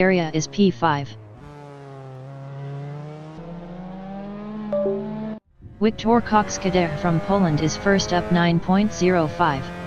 area is P5. Wiktor Kokskader from Poland is first up 9.05.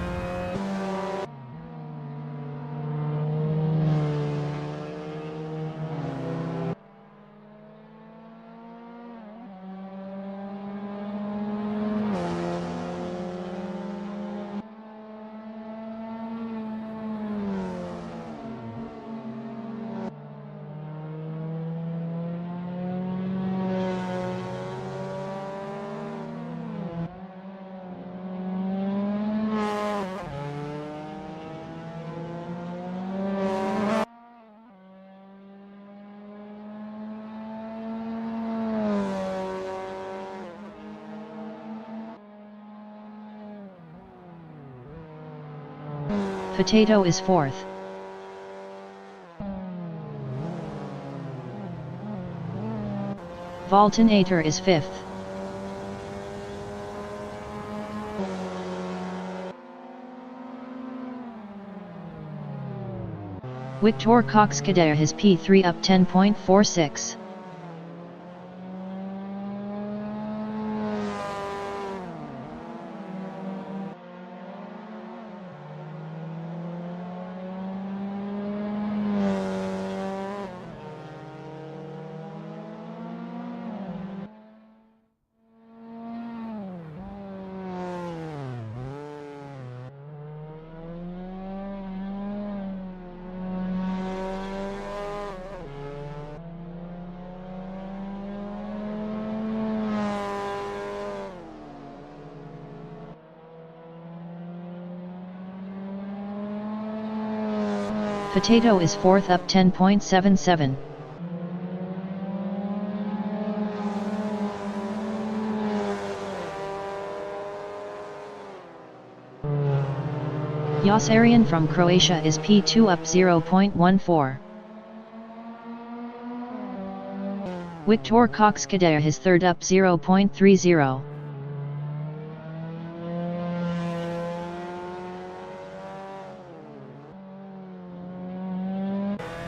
Potato is fourth. Voltonator is fifth. Wiktor Kokskader has P3 up 10.46. Potato is fourth up 10.77. Yosarian from Croatia is P2 up 0.14. Wiktor Kokskader is third up 0.30.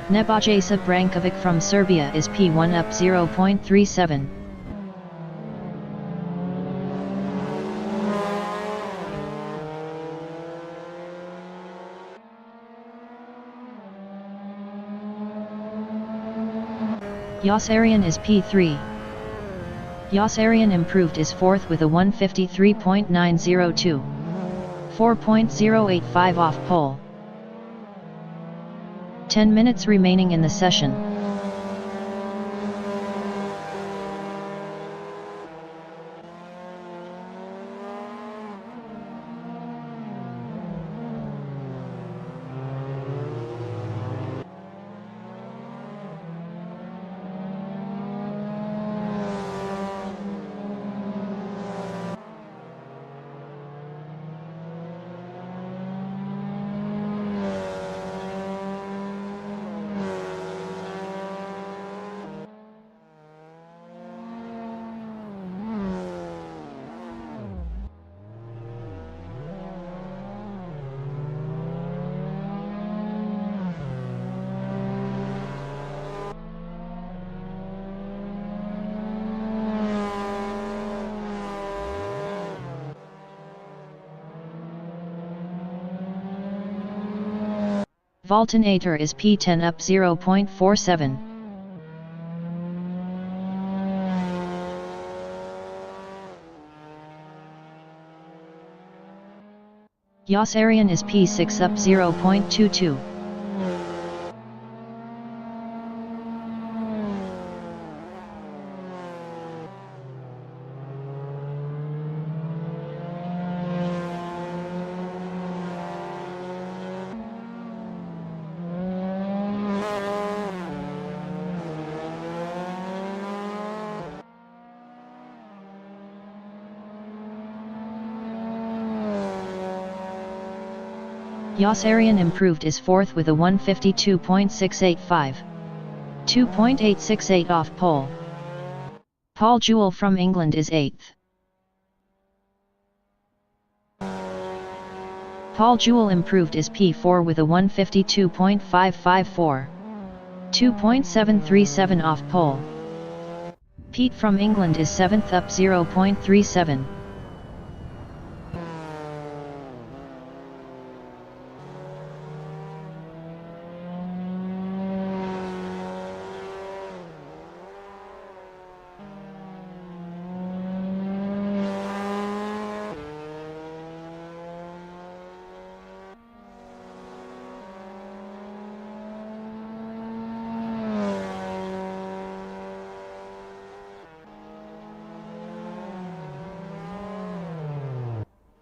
Nebojsa Brankovic from Serbia is P1 up 0.37. Yosarian is P3. Yosarian improved is fourth with a 153.902. 4.085 off pole. 10 minutes remaining in the session. Voltonator is P10 up 0.47. Yosarian is P6 up 0.22. Yosarian improved is fourth with a 152.685. 2.868 off pole. Paul Jewell from England is eighth. Paul Jewell improved is P4 with a 152.554. 2.737 off pole. Pete from England is 7th up 0.37.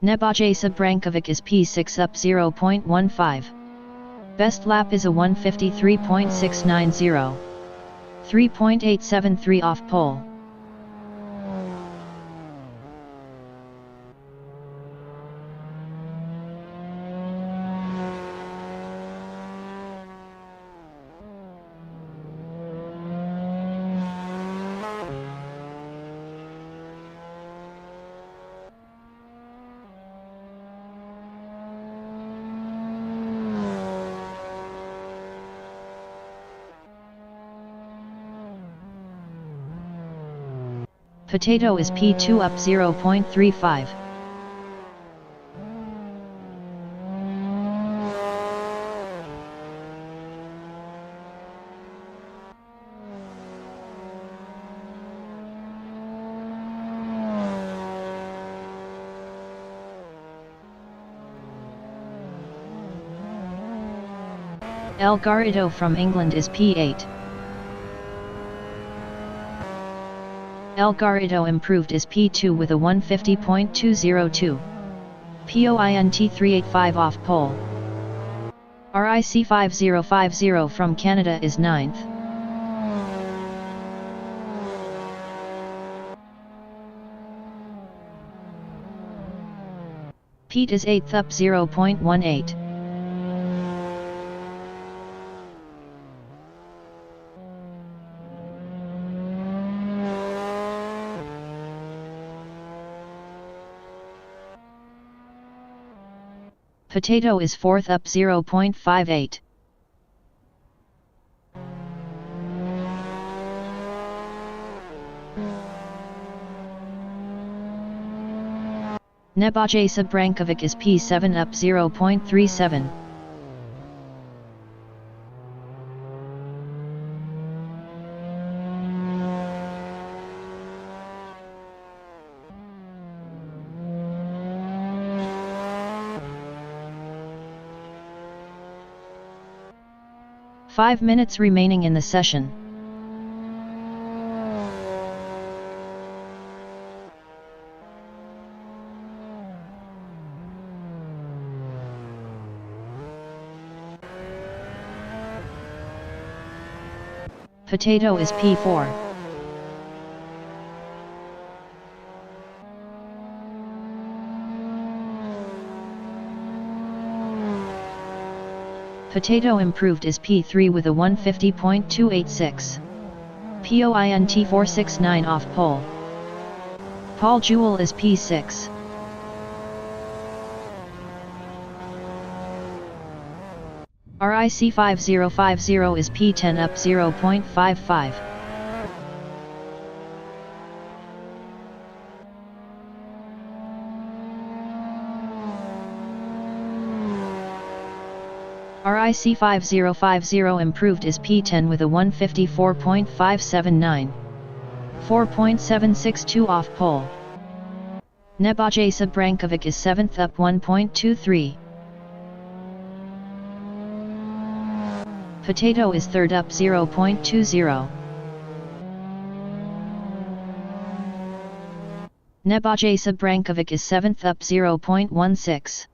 Nebojsa Brankovic is P6 up 0.15. Best lap is a 1:53.690. 3.873 off pole. Potato is P2 up 0.35. El Garrido from England is P8. El Garrido improved is P2 with a 1:50.202. POINT 385 off pole. RIC5050 from Canada is 9th. Pete is 8th up 0.18. Potato is 4th up 0.58. Nebojsa Brankovic is P7 up 0.37. Five minutes remaining in the session. Potato is P4. Potato improved is P3 with a 1:50.286. POINT 469 off pole. Paul Jewell is P6. RIC5050 is P10 up 0.55. RIC5050 improved is P10 with a 1:54.579. 4.762 off pole. Nebojsa Brankovic is 7th up 1.23. Potato is 3rd up 0.20. Nebojsa Brankovic is 7th up 0.16.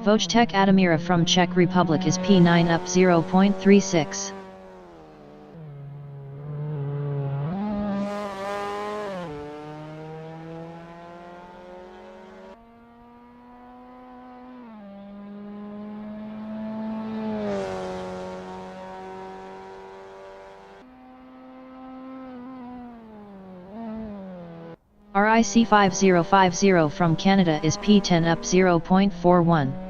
Wojtek Adamira from Czech Republic is P9 up 0.36. RIC5050 from Canada is P10 up 0.41.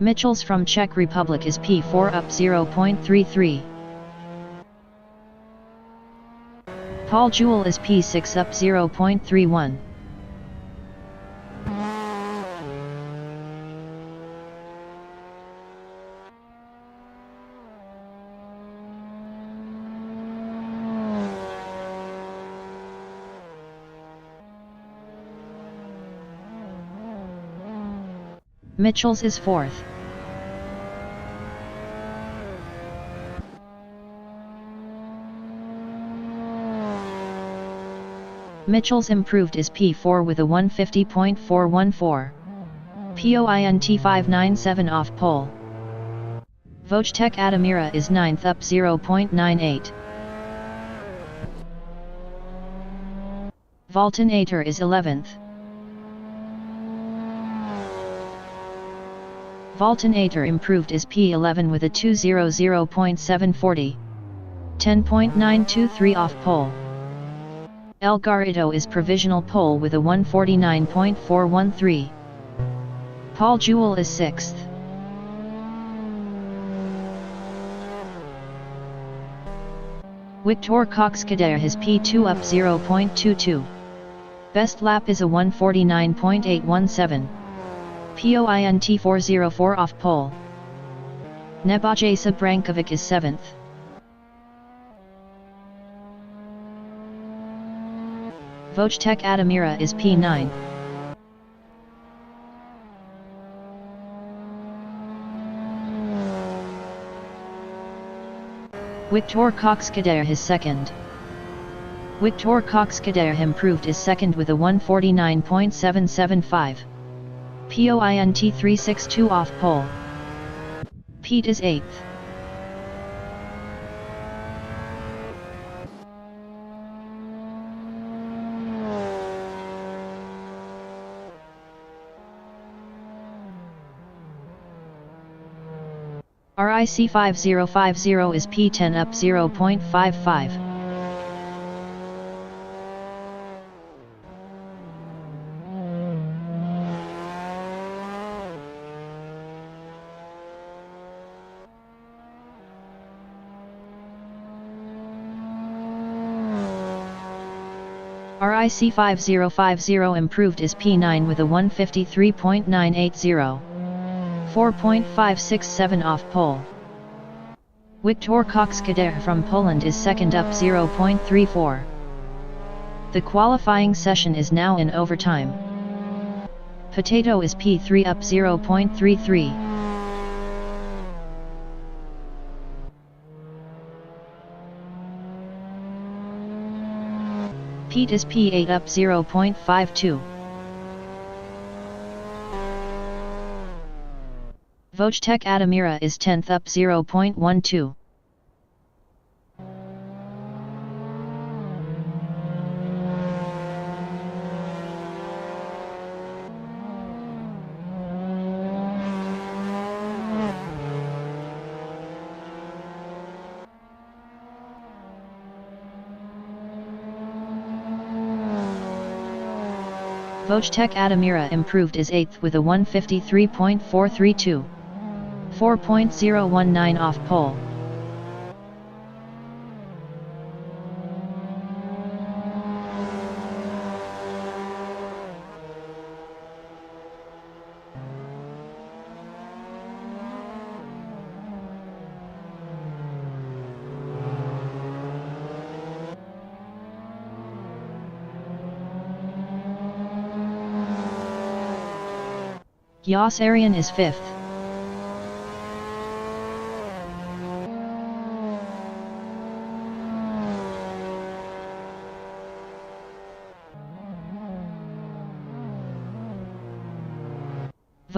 Mitchell's from Czech Republic is P4 up 0.33. Paul Jewell is P6 up 0.31. Mitchell's is 4th. Mitchell's improved is P4 with a 150.414. POINT 597 off pole. Logitech Adamira is 9th up 0.98. Voltonator is 11th. Voltonator improved is P11 with a 200.740. 10.923 off pole. El Garrido is provisional pole with a 149.413. Paul Jewell is 6th. Victor Cox-Kader has P2 up 0.22. Best lap is a 149.817. POINT 404 off pole. Nebojša Brankovic is 7th. Logitech Adamira is P9. Victor Cox-Kader is 2nd. Victor Cox-Kader improved is 2nd with a 149.775. POINT 362 off pole. Pete is 8th. RIC5050 is P10 up 0.55. RIC5050 improved is P9 with a 153.980. 4.567 off pole. Victor Cox-Kader from Poland is 2nd up 0.34. The qualifying session is now in overtime. Potato is P3 up 0.33. Pete is P8 up 0.52. Logitech Adamira is 10th up 0.12. Logitech Adamira improved is 8th with a 153.432. 4.019 off pole. Yas Arian is 5th.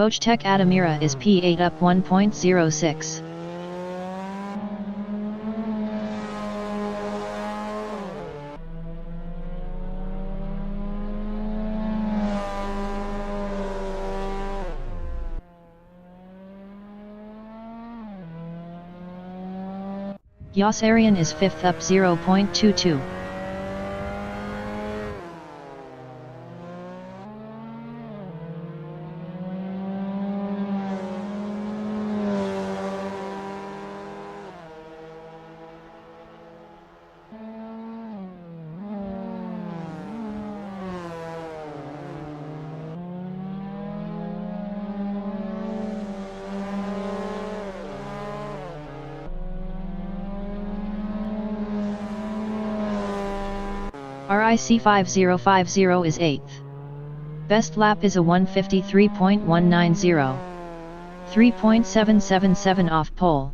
Logitech Adamira is P8 up 1.06. Yas Arian is 5th up 0.22. RIC5050 is 8th. Best lap is a 153.190. 3.777 off pole.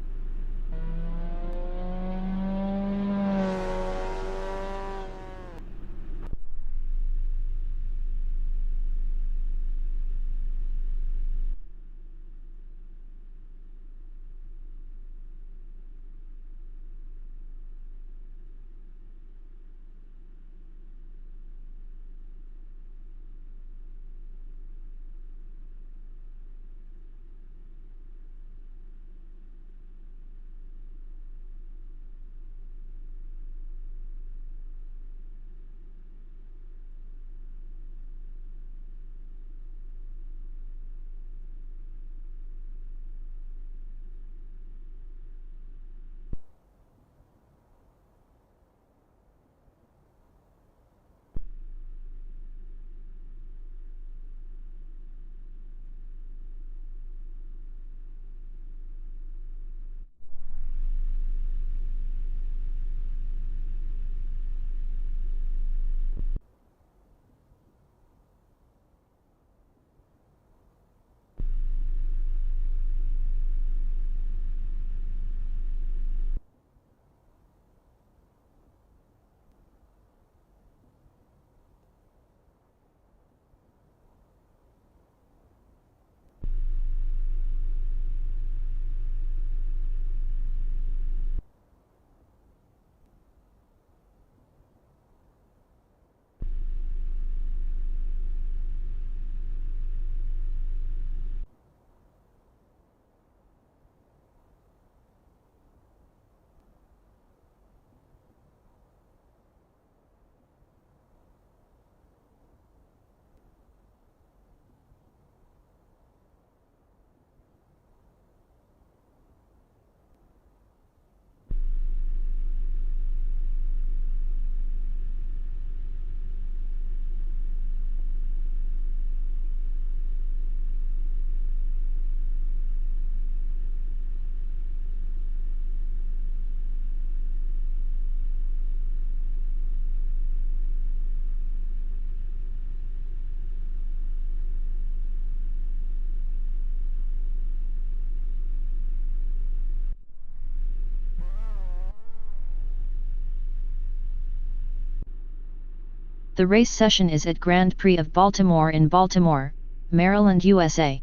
The race session is at Grand Prix of Baltimore in Baltimore, Maryland, USA.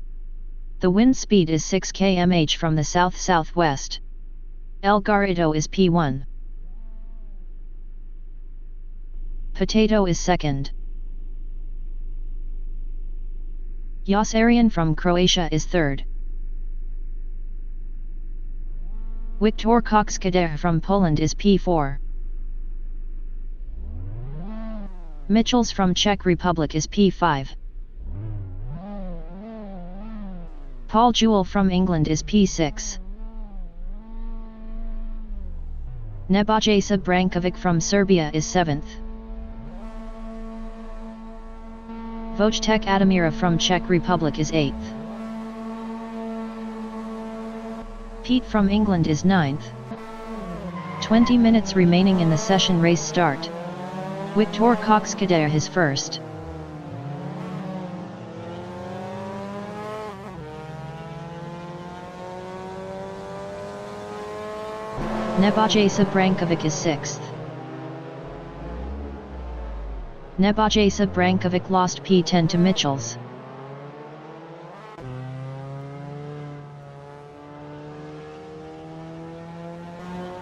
The wind speed is 6 km/h from the south-southwest. El Garrido is P1. Potato is second. Yosarian from Croatia is third. Wiktor Kokskader from Poland is P4. Michels from Czech Republic is P5. Paul Jewell from England is P6. Nebojša Brankovic from Serbia is 7th. Vojtech Adamira from Czech Republic is 8th. Pete from England is 9th. 20 minutes remaining in the session. Race start. Wiktor Kokskader is first. Nebojša Brankovic is 6th. Nebojša Brankovic lost P10 to Michels.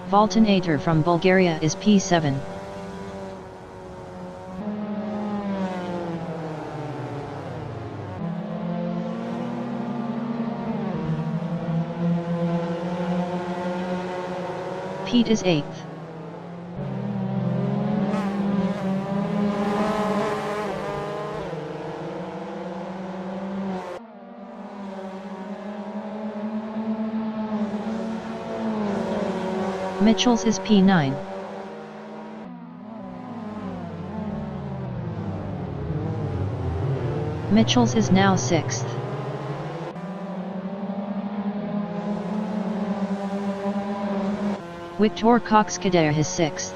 Valtin Ater from Bulgaria is P7. Pete is 8th. Michels is P9. Michels is now 6th. Wiktor Kokskader is 6th.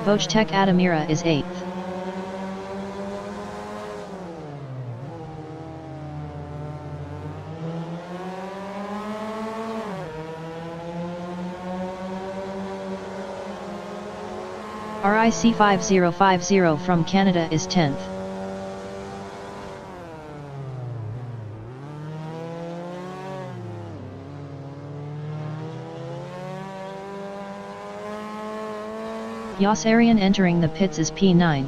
Logitech Atamira is 8th. RIC5050 from Canada is 10th. Yossarian entering the pits is P9.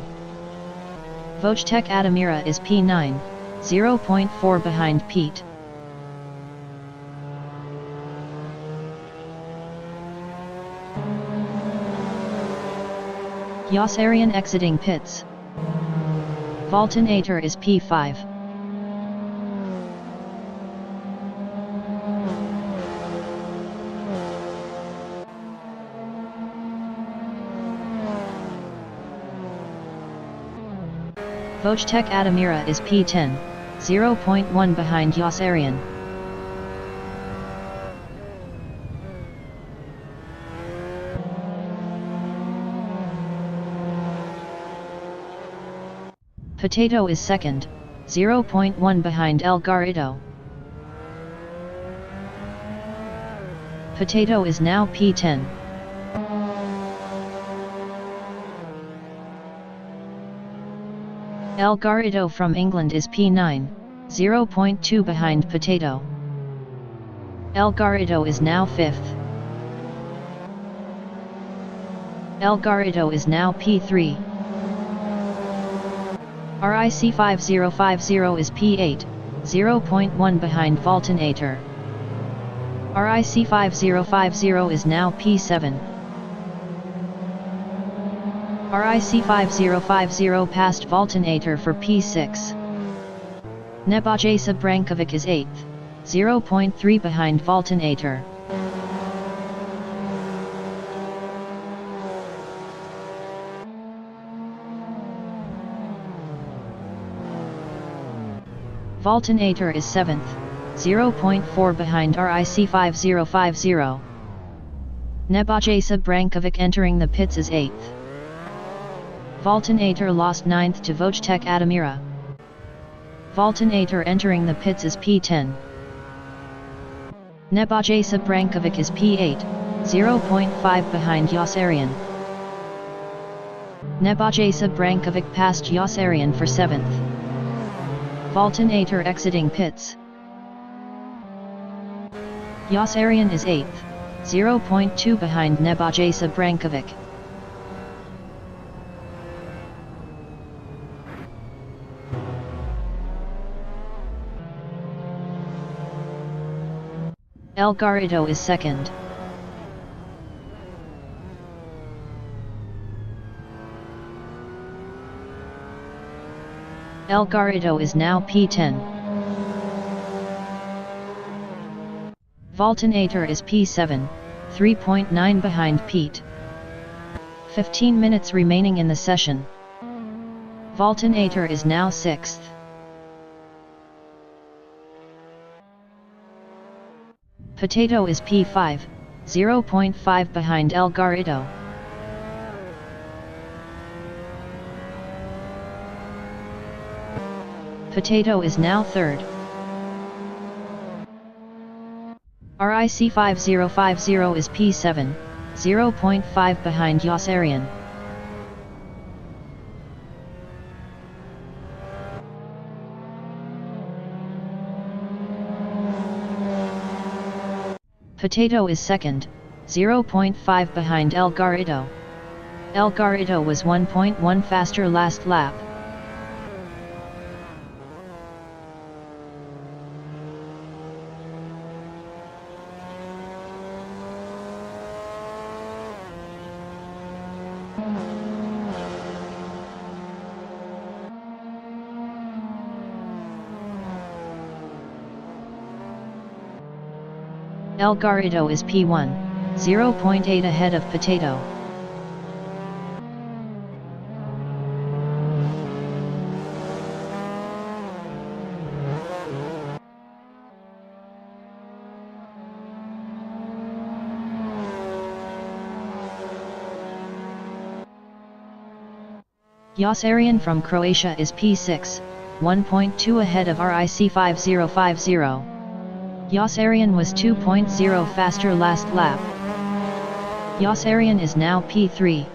Logitech Atamira is P9, 0.4 behind Pete. Yossarian exiting pits. Valtonator is P5. Logitech Atamira is P10, 0.1 behind Yossarian. Potato is second, 0.1 behind El Garrido. Potato is now P10. El Garrido from England is P9, 0.2 behind Potato. El Garrido is now 5th. El Garrido is now P3. RIC5050 is P8, 0.1 behind Valtonator. RIC5050 is now P7. RIC5050 passed Valtonator for P6. Nebojsa Brankovic is 8th, 0.3 behind Valtonator. Valtonator is 7th, 0.4 behind RIC5050. Nebojsa Brankovic entering the pits is 8th. Valtonator lost 9th to Logitech Atamira. Valtonator entering the pits is P10. Nebojsa Brankovic is P8, 0.5 behind Yossarian. Nebojsa Brankovic passed Yossarian for 7th. Valtonator exiting pits. Yossarian is 8th, 0.2 behind Nebojsa Brankovic. El Garrido is 2nd. El Garrido is now P10. Valtonator is P7, 3.9 behind Pete. 15 minutes remaining in the session. Valtonator is now 6th. Potato is P5, 0.5 behind El Garrido. Potato is now 3rd. RIC5050 is P7, 0.5 behind Yossarian. Potato is 2nd, 0.5 behind El Garrido. El Garrido was 1.1 faster last lap. El Garrido is P1, 0.8 ahead of Potato. Yosarian from Croatia is P6, 1.2 ahead of RIC5050. Yosarian was 2.0 faster last lap. Yosarian is now P3.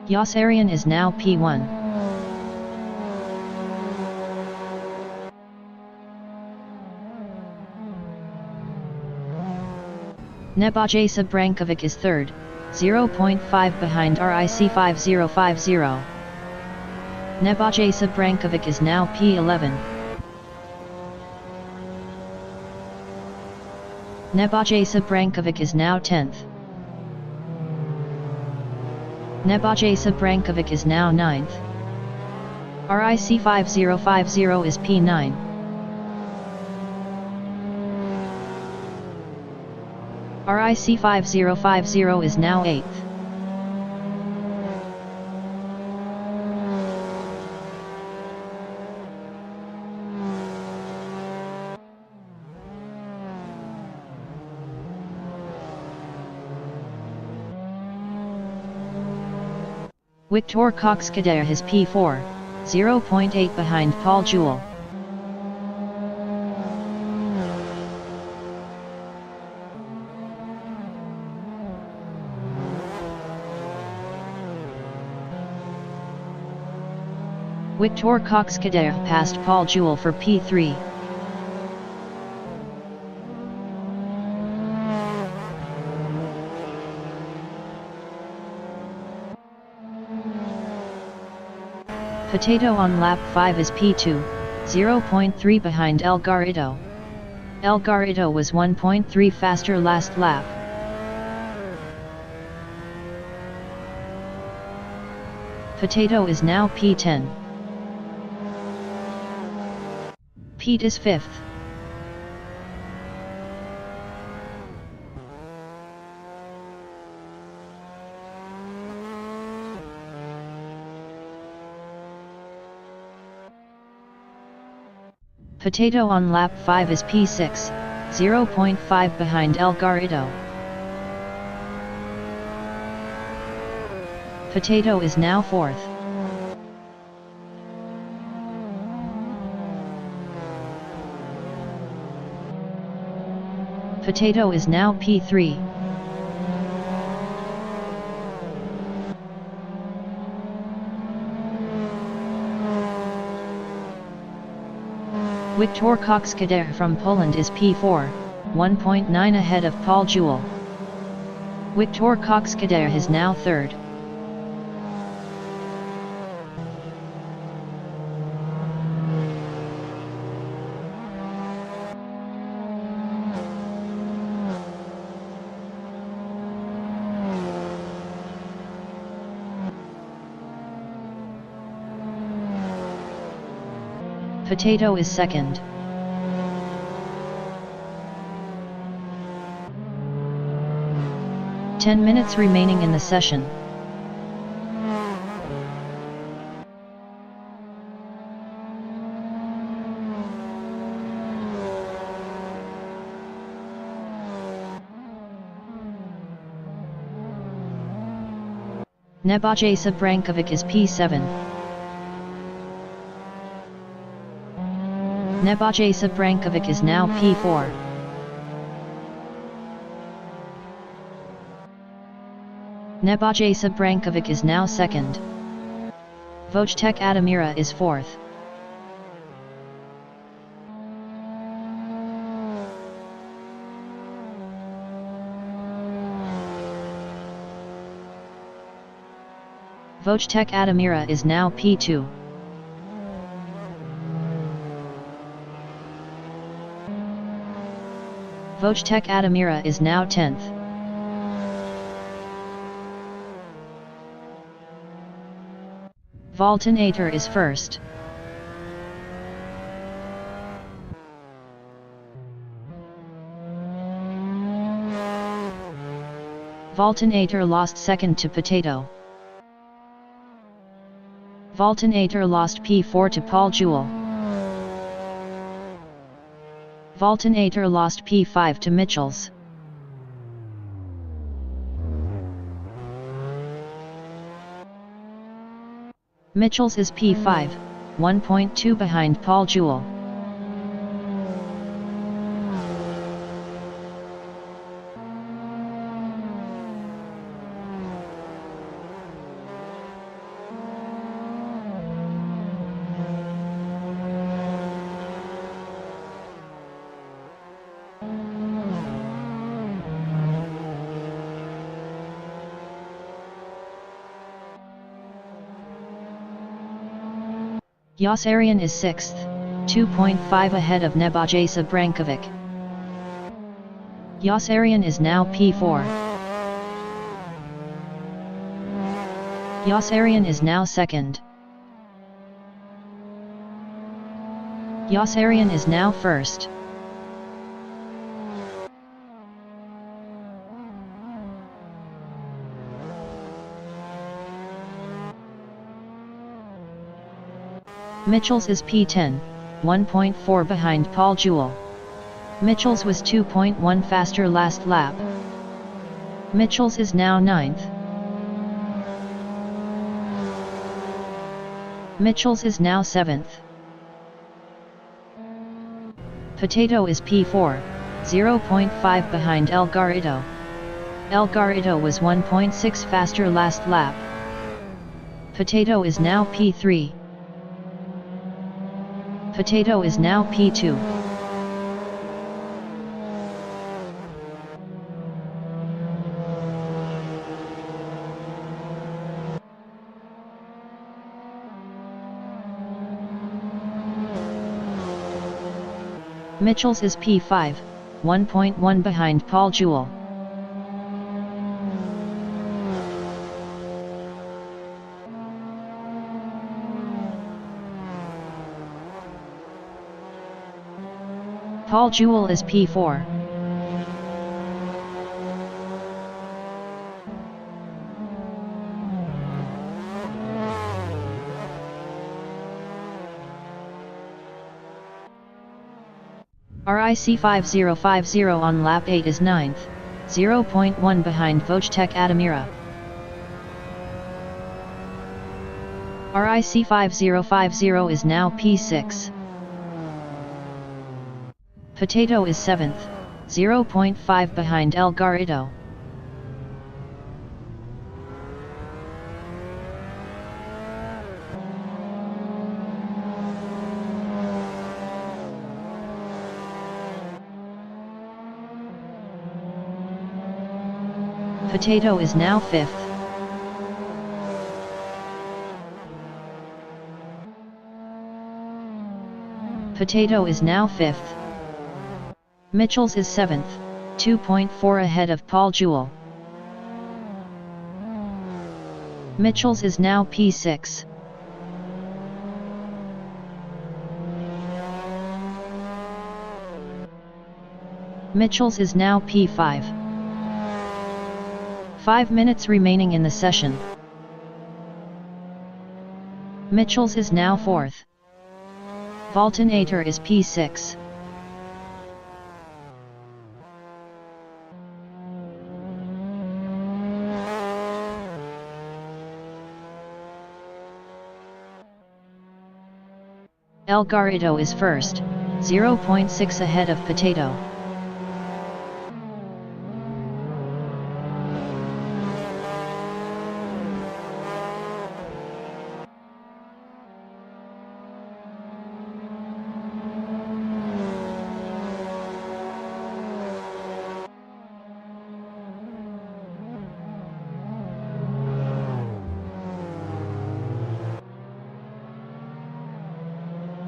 Yosarian is now P1. Nebojsa Brankovic is third, 0.5 behind RIC5050. Nebojsa Brankovic is now P11. Nebojsa Brankovic is now 10th. Nebojsa Brankovic is now 9th. RIC5050 is P9. RIC5050 is now 8th. Victor Cox-Kader is P4, 0.8 behind Paul Jewell. Victor Cox-Kader passed Paul Jewell for P3. Potato on lap 5 is P2, 0.3 behind El Garrido. El Garrido was 1.3 faster last lap. Potato is now P10. Pete is 5th. Potato on lap 5 is P6, 0.5 behind El Garrido. Potato is now 4th. Potato is now P3. Victor Cox-Kader from Poland is P4, 1.9 ahead of Paul Jewell. Victor Cox-Kader is now 3rd. Potato is 2nd. Ten minutes remaining in the session. Nebojsa Brankovic is P7. Nebojsa Brankovic is now P4. Nebojsa Brankovic is now 2nd. Wojtek Adamira is 4th. Wojtek Adamira is now P2. Wojtek Adamira is now 10th. Valtonator is 1st. Valtonator lost 2nd to Potato. Valtonator lost P4 to Paul Jewell. Valtonator lost P5 to Mitchells. Mitchell's is P5, 1.2 behind Paul Jewell. Yossarian is 6th, 2.5 ahead of Nebojsa Brankovic. Yossarian is now P4. Yossarian is now 2nd. Yossarian is now 1st. Mitchell's is P10, 1.4 behind Paul Jewell. Mitchell's was 2.1 faster last lap. Mitchell's is now 9th. Mitchell's is now 7th. Potato is P4, 0.5 behind El Garrido. El Garrido was 1.6 faster last lap. Potato is now P3. Potato is now P2. Mitchell's is P5, 1.1 behind Paul Jewell. Paul Jewell is P4. RIC5050 on lap 8 is 9th, 0.1 behind Logitech Adamira. RIC5050 is now P6. Potato is 7th, 0.5 behind El Garrido. Potato is now 5th. Potato is now 5th. Mitchell's is 7th, 2.4 ahead of Paul Jewell. Mitchell's is now P6. Mitchell's is now P5. 5 minutes remaining in the session. Mitchell's is now 4th. Valtonator is P6. El Garrido is 1st, 0.6 ahead of Potato.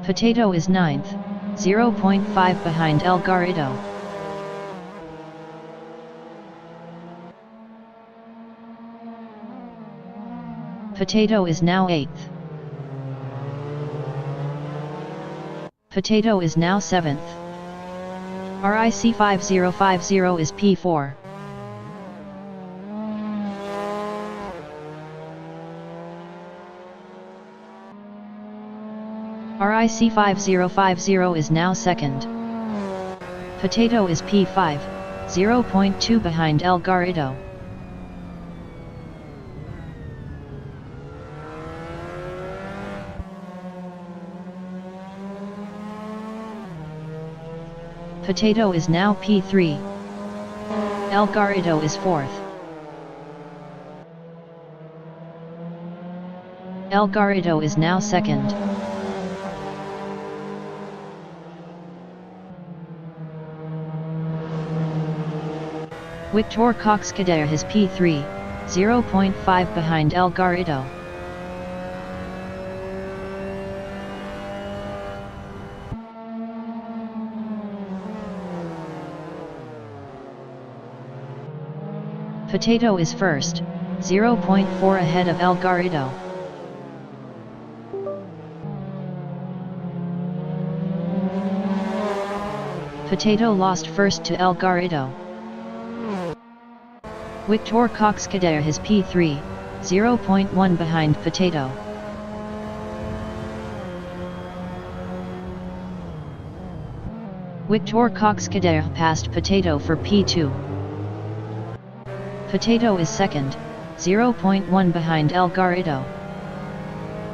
Potato is 9th, 0.5 behind El Garrido. Potato is now 8th. Potato is now 7th. RIC5050 is P4. RIC5050 is now 2nd. Potato is P5, 0.2 behind El Garrido. Potato is now P3. El Garrido is 4th. El Garrido is now 2nd. Victor Cox Kader is P3, 0.5 behind El Garrido. Potato is 1st, 0.4 ahead of El Garrido. Potato lost 1st to El Garrido. Victor Cox Kader is P3, 0.1 behind Potato. Victor Cox Kader passed Potato for P2. Potato is 2nd, 0.1 behind El Garrido.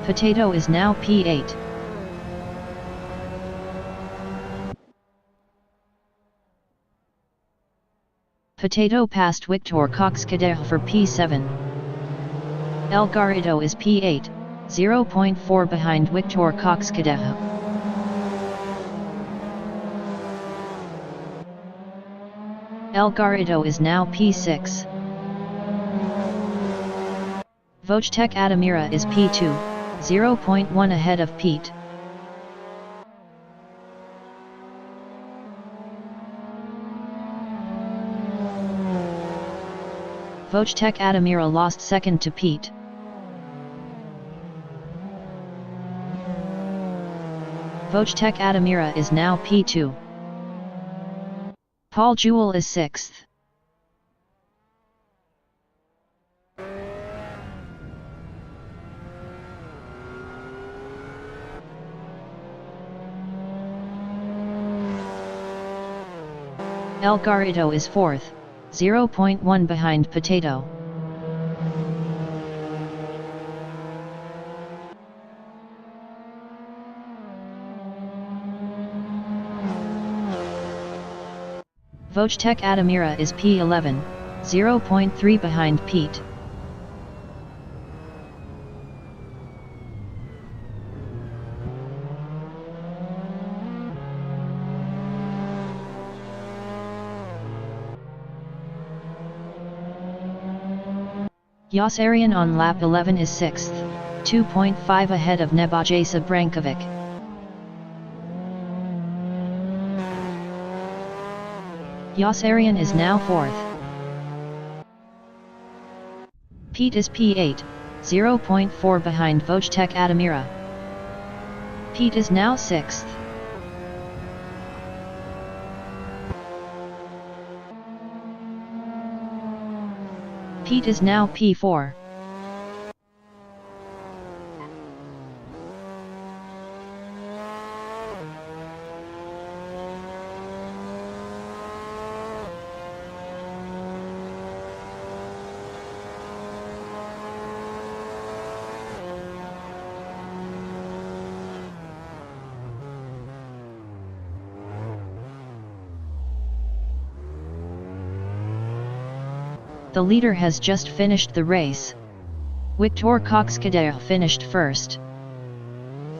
Potato is now P8. Potato passed Victor Cox Kader for P7. El Garrido is P8, 0.4 behind Victor Cox Kader. El Garrido is now P6. Logitech Adamira is P2, 0.1 ahead of Pete. Logitech Adamira lost 2nd to Pete. Logitech Adamira is now P2. Paul Jewell is 6th. El Garrido is 4th, 0.1 behind Potato. Logitech Adamira is P11, 0.3 behind Pete. Yossarian on lap 11 is 6th, 2.5 ahead of Nebojsa Brankovic. Yossarian is now 4th. Pete is P8, 0.4 behind Logitech Adamira. Pete is now 6th. Pete is now P4. The leader has just finished the race. Victor Cox Kader finished 1st.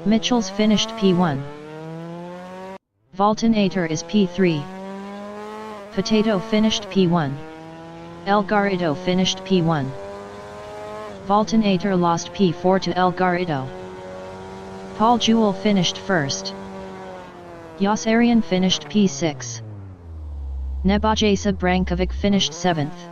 Mitchells finished P1. Valtonator is P3. Potato finished P1. El Garrido finished P1. Valtonator lost P4 to El Garrido. Paul Jewell finished 1st. Yossarian finished P6. Nebojsa Brankovic finished 7th.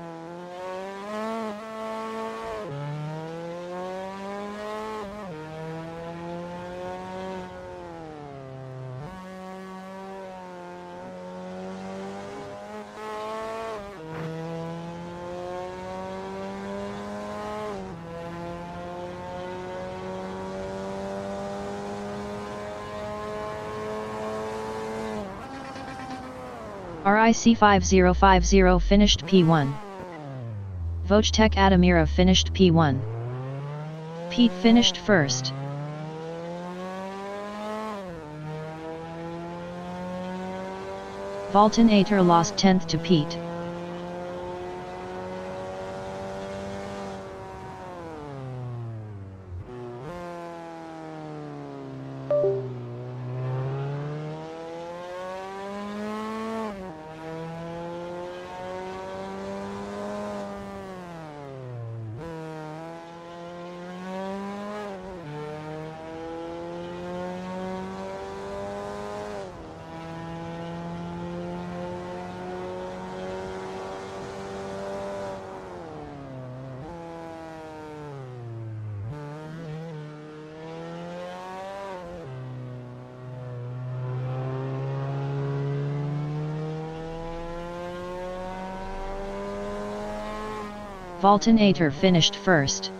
RIC5050 finished P1. Logitech Adamira finished P1. Pete finished 1st. Valtonator lost 10th to Pete. Valtonator finished first.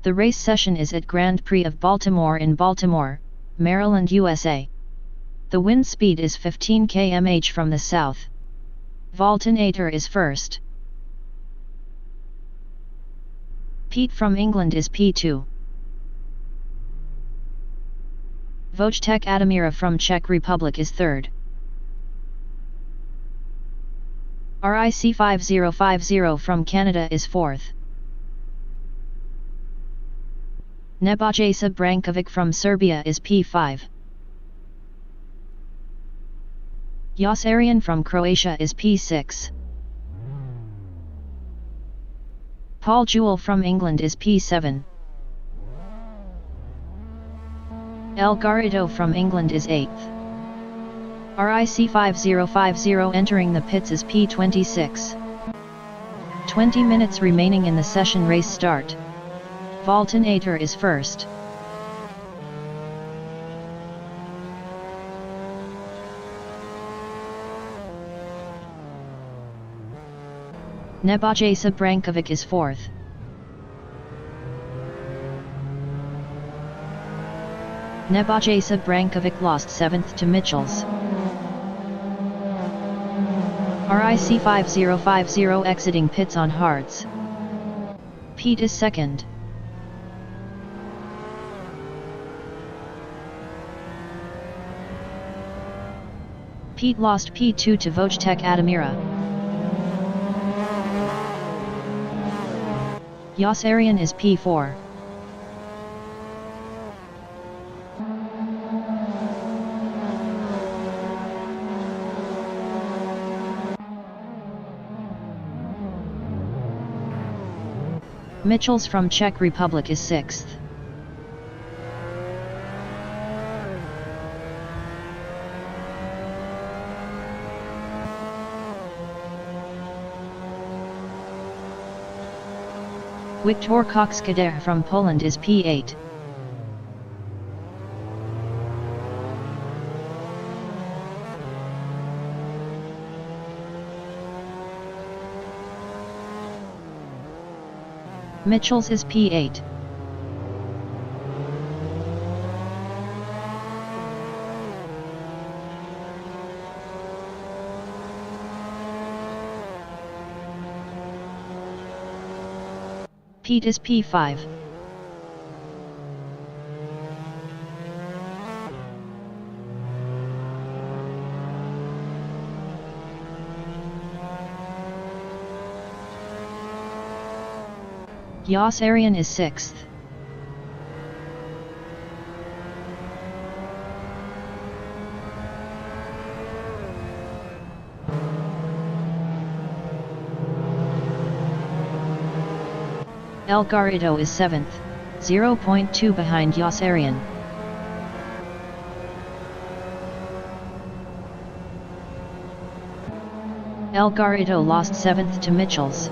The race session is at Grand Prix of Baltimore in Baltimore, Maryland, USA. The wind speed is 15 km/h from the south. Valtonator is first. Pete from England is P2. Wojtek Adamira from Czech Republic is third. RIC5050 from Canada is fourth. Nebojša Brankovic from Serbia is P5. Josarian from Croatia is P6. Paul Jewell from England is P7. El Garrido from England is 8th. RIC5050 entering the pits is P26. 20 minutes remaining in the session. Race start. Valtonator is first. Nebojša Brankovic is fourth. Nebojša Brankovic lost 7th to Michels. RIC5050 exiting pits on hards. Pete is second. Pete lost P2 to Wojtek Adamira. Josarian is P4. Michels from Czech Republic is 6th. Wiktor Kokskader from Poland is P8. Michels is P8. Pete is P5. Josarian is 6th. El Garrido is 7th, 0.2 behind Josarian. El Garrido lost 7th to Michels.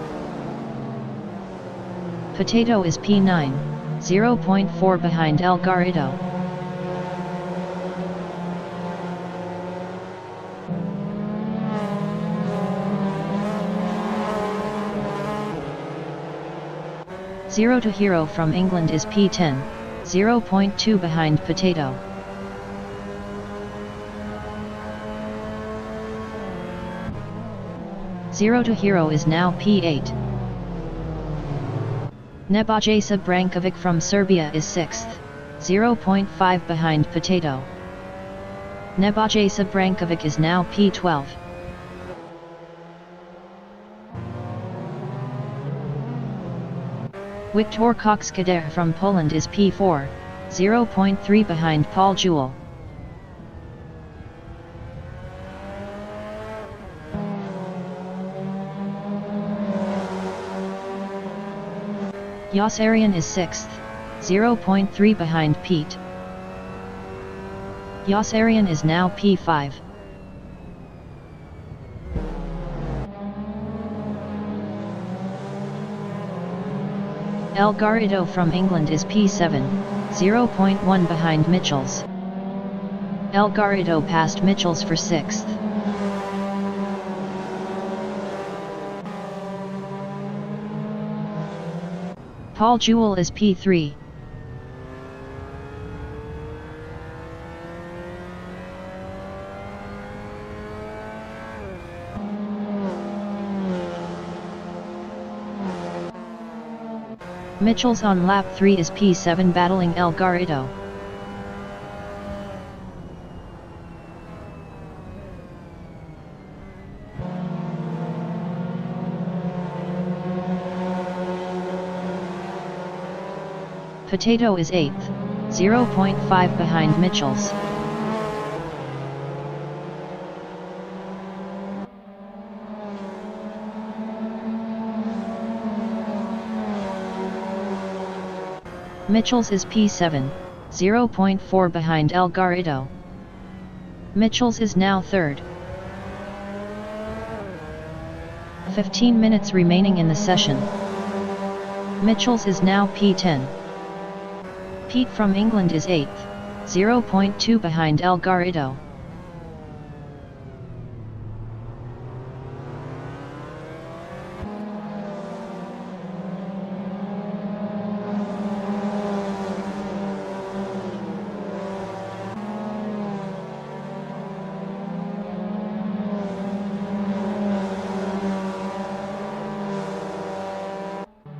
Potato is P9, 0.4 behind El Garrido. Zero to Hero from England is P10, 0.2 behind Potato. Zero to Hero is now P8. Nebojša Brankovic from Serbia is 6th, 0.5 behind Potato. Nebojša Brankovic is now P12. Wiktor Kokskader from Poland is P4, 0.3 behind Paul Jewell. Josarian is 6th, 0.3 behind Pete. Josarian is now P5. El Garrido from England is P7, 0.1 behind Michels. El Garrido passed Michels for 6th. Paul Jewell is P3. Mitchells on lap 3 is P7 battling El Garrido. Potato is 8th, 0.5 behind Mitchells. Mitchells is P7, 0.4 behind El Garrido. Mitchells is now 3rd. 15 minutes remaining in the session. Mitchells is now P10. Pete from England is 8th, 0.2 behind El Garrido.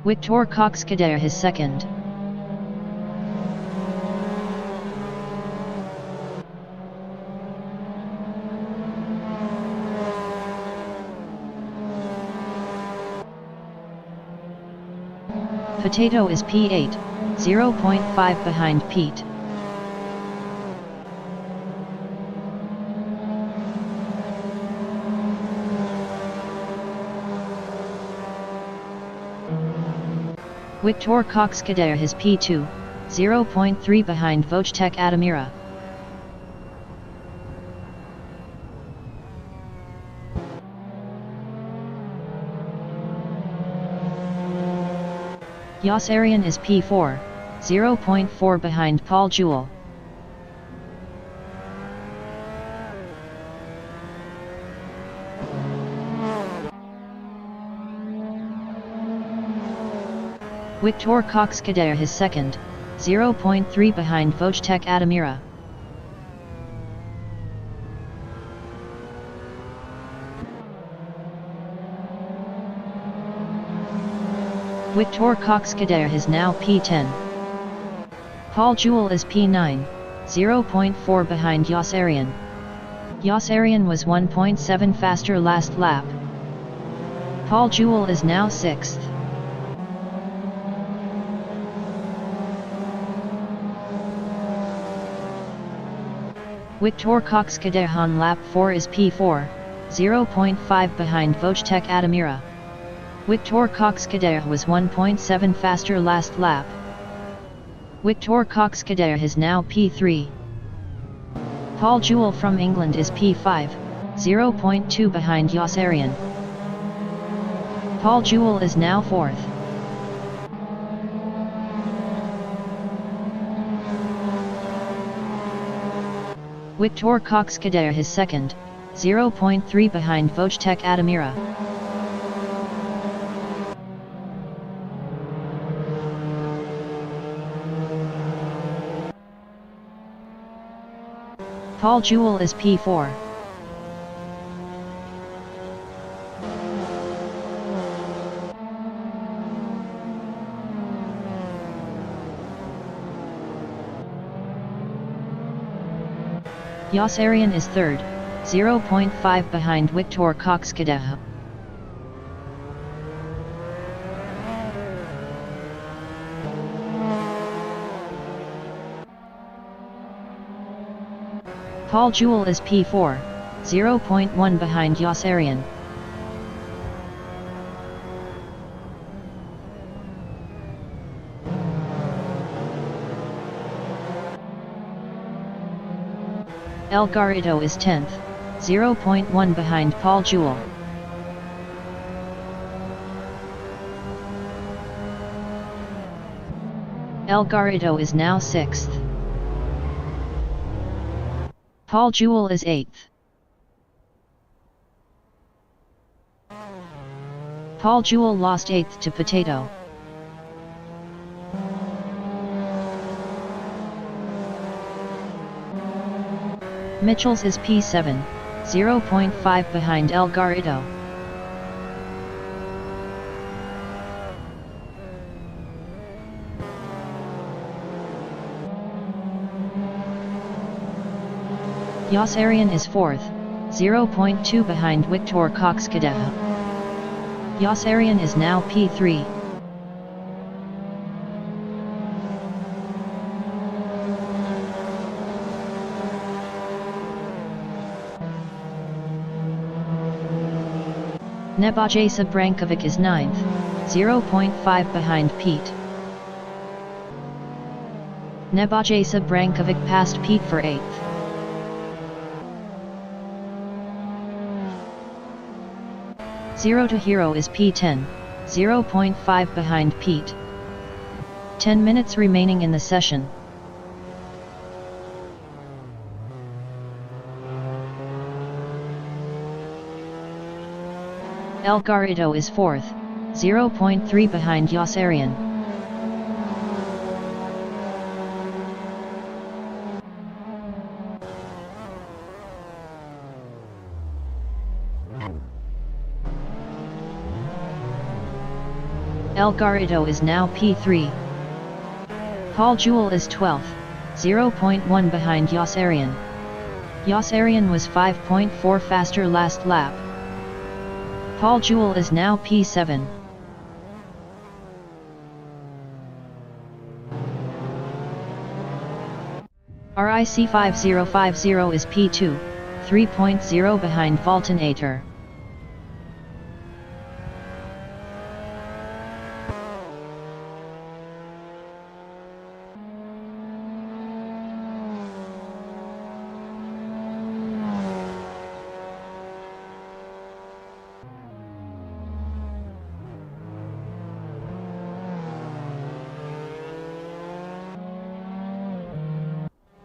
Victor Cox-Kader is 2nd. Potato is P8, 0.5 behind Pete. Victor Cox-Kader is P2, 0.3 behind Logitech Adamira. Jos Arian is P4, 0.4 behind Paul Jewell. Victor Cox-Kader is 2nd, 0.3 behind Logitech Adamira. Victor Cox-Kader is now P10. Paul Jewell is P9, 0.4 behind Jos Arian. Jos Arian was 1.7 faster last lap. Paul Jewell is now 6th. Victor Cox-Kader on lap 4 is P4, 0.5 behind Logitech Adamira. Victor Cox-Kader was 1.7 faster last lap. Victor Cox-Kader is now P3. Paul Jewell from England is P5, 0.2 behind Jos Arian. Paul Jewell is now 4th. Victor Cox-Kader is 2nd, 0.3 behind Logitech Adamira. Paul Jewell is P4. Jos Arian is 3rd, 0.5 behind Victor Cox-Kader. Paul Jewell is P4, 0.1 behind Jos Arian. El Garrido is 10th, 0.1 behind Paul Jewell. El Garrido is now 6th. Paul Jewell is 8th. Paul Jewell lost 8th to Potato. Mitchell's is P7, 0.5 behind El Garrido. Yossarian is 4th, 0.2 behind Victor Cox Cadeja. Yossarian is now P3. Nebojsa Brankovic is 9th, 0.5 behind Pete. Nebojsa Brankovic passed Pete for 8th. Zero to Hero is P10, 0.5 behind Pete. 10 minutes remaining in the session. El Garrido is 4th, 0.3 behind Yossarian. El Garrido is now P3. Paul Jewell is 12th, 0.1 behind Yossarian. Yossarian was 5.4 faster last lap. Paul Jewell is now P7. RIC5050 is P2, 3.0 behind Valtonator.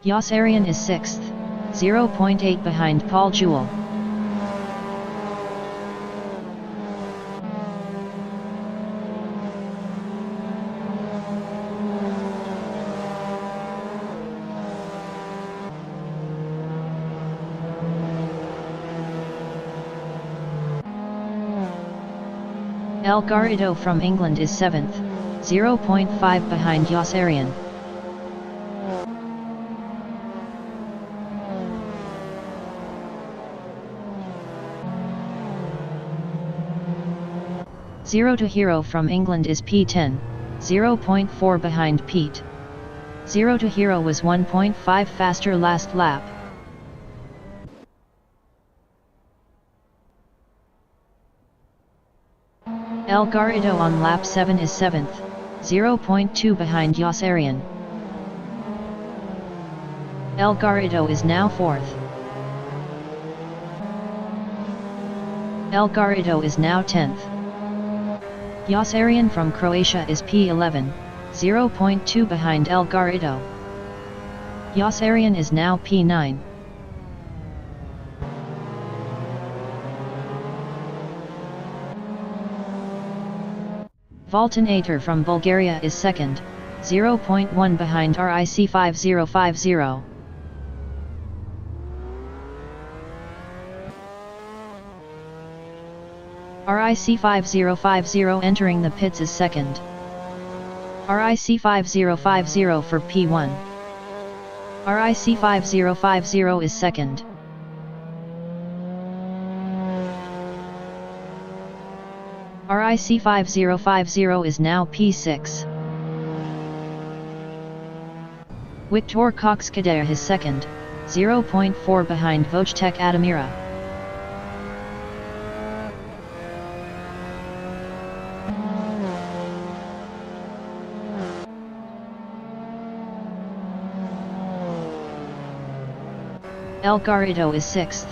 Yossarian is 6th, 0.8 behind Paul Jewell. El Garrido from England is 7th, 0.5 behind Yossarian. Zero to Hero from England is P10, 0.4 behind Pete. Zero to Hero was 1.5 faster last lap. El Garrido on lap 7 is 7th, 0.2 behind Yossarian. El Garrido is now 4th. El Garrido is now 10th. Yossarian from Croatia is P11, 0.2 behind El Garrido. Yossarian is now P9. Valtonator from Bulgaria is 2nd, 0.1 behind RIC5050. RIC5050 entering the pits is 2nd. RIC5050 for P1. RIC5050 is 2nd. RIC5050 is now P6. Victor Cox Cadeja is 2nd, 0.4 behind Logitech Adamira. El Garrido is 6th,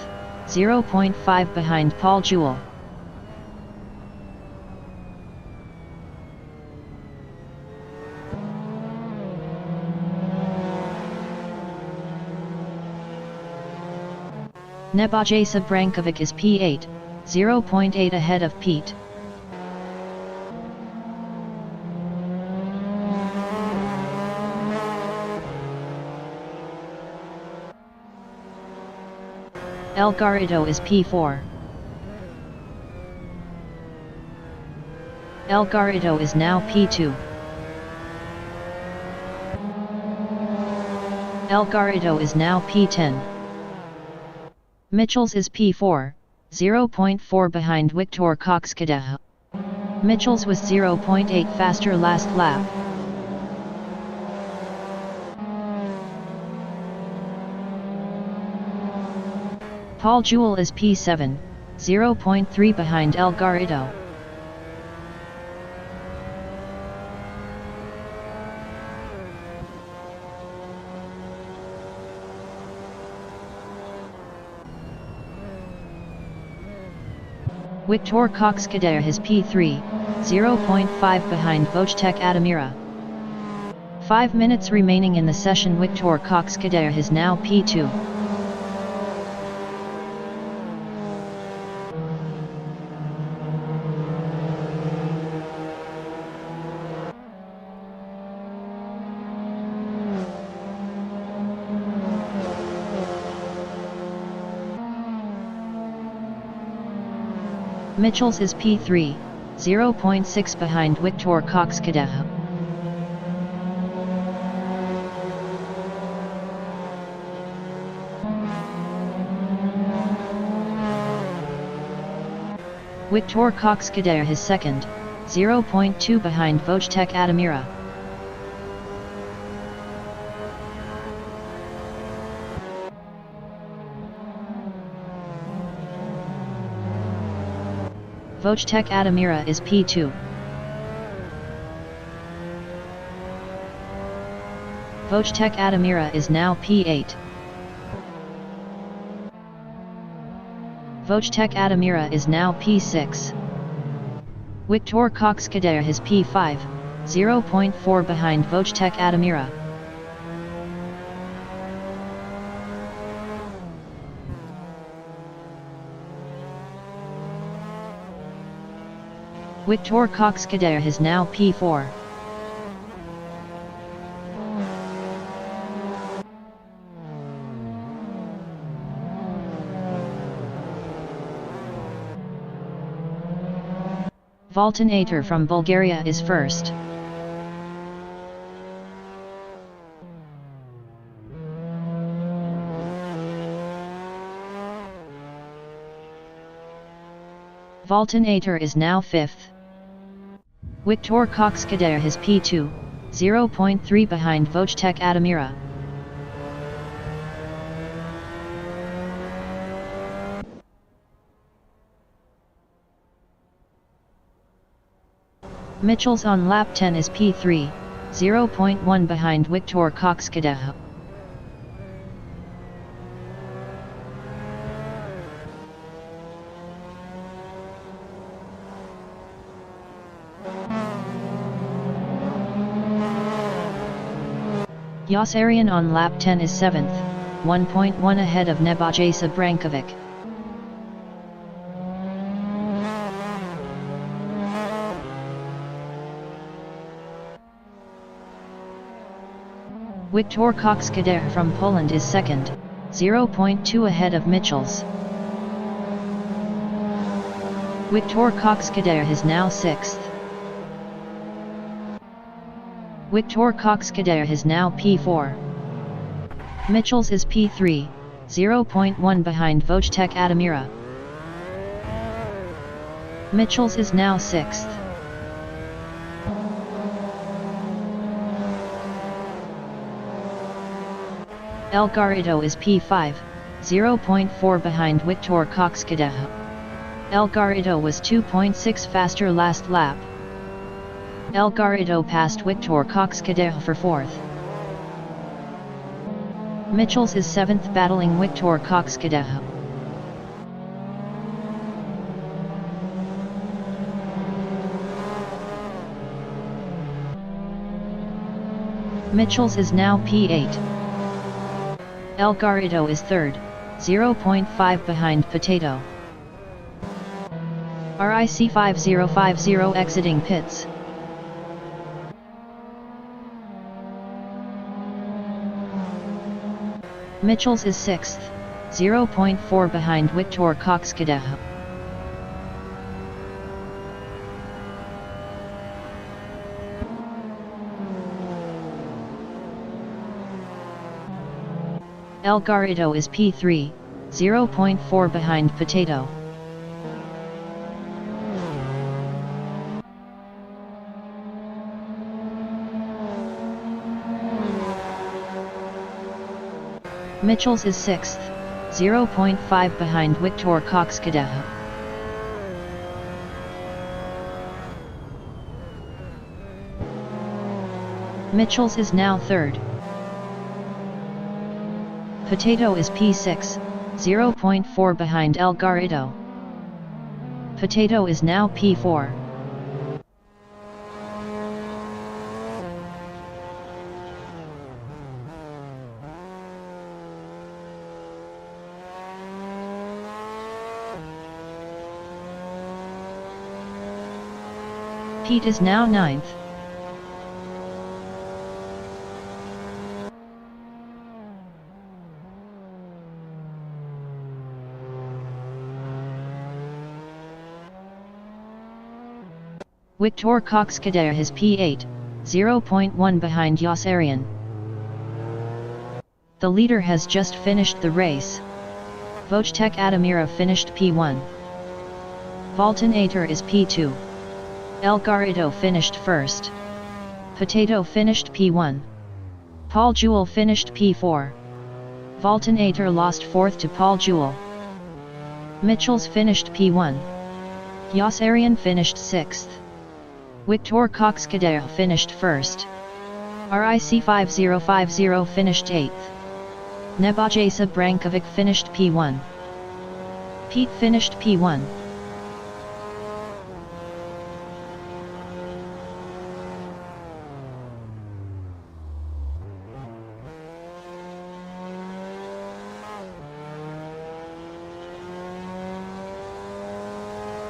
0.5 behind Paul Jewell. Nebojsa Brankovic is P8, 0.8 ahead of Pete. El Garrido is P4. El Garrido is now P2. El Garrido is now P10. Mitchells is P4, 0.4 behind Victor Cox Cadejo. Mitchells was 0.8 faster last lap. Paul Jewell is P7, 0.3 behind El Garrido. Victor Cox Cadejo is P3, 0.5 behind Logitech Adamira. 5 minutes remaining in the session. Victor Cox Cadejo is now P2. Mitchells is P3, 0.6 behind Victor Cox Cadejo. Victor Cox Cadejo is second, 0.2 behind Logitech Adamira. Logitech Adamira is P2. Logitech Adamira is now P8. Logitech Adamira is now P6. Victor Cox Cadejo is P5, 0.4 behind Logitech Adamira. Victor Cox Cadejo is now P4. Valtinator from Bulgaria is first. Valtinator is now fifth. Victor Cox Cadejo is P2, 0.3 behind Logitech Adamira. Mitchells on lap 10 is P3, 0.1 behind Victor Cox Cadejo. Yossarian on lap 10 is 7th, 1.1 ahead of Nebojsa Brankovic. Victor Cox Cadejo from Poland is second, 0.2 ahead of Mitchells. Victor Cox Cadejo is now sixth. Victor Cox Cadejo is now P4. Mitchells is P3, 0.1 behind Logitech Adamira. Mitchells is now 6th. El Garrido is P5, 0.4 behind Victor Cox Cadejo. El Garrido was 2.6 faster last lap. El Garrido passed Victor Cox Cadejo for 4th. Mitchells is 7th battling Victor Cox Cadejo. Mitchells is now P8. El Garrido is 3rd, 0.5 behind Potato. RIC5050 exiting pits. Mitchells is 6th, 0.4 behind Victor Cox Cadejo. El Garrido is P3, 0.4 behind Potato. Mitchells is 6th, 0.5 behind Victor Cox Cadejo. Mitchells is now 3rd. Potato is P6, 0.4 behind El Garrido. Potato is now P4. Pete is now 9th. Victor Cox Cadejo is P8, 0.1 behind Yossarian. The leader has just finished the race. Logitech Adamira finished P1. Valtonator is P2. El Garrido finished 1st. Potato finished P1. Paul Jewell finished P4. Valtonator lost 4th to Paul Jewell. Mitchells finished P1. Yossarian finished 6th. Victor Cox Cadejo finished 1st. RIC5050 finished 8th. Nebojsa Brankovic finished P1. Pete finished P1.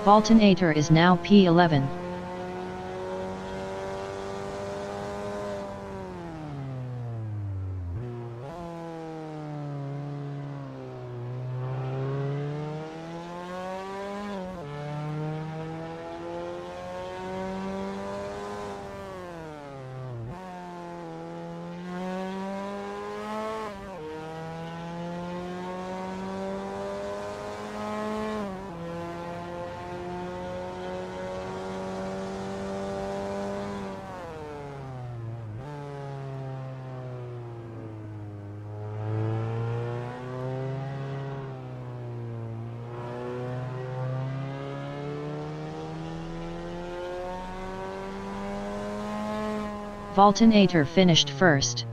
Valtonator is now P11. Valtonator finished 1st.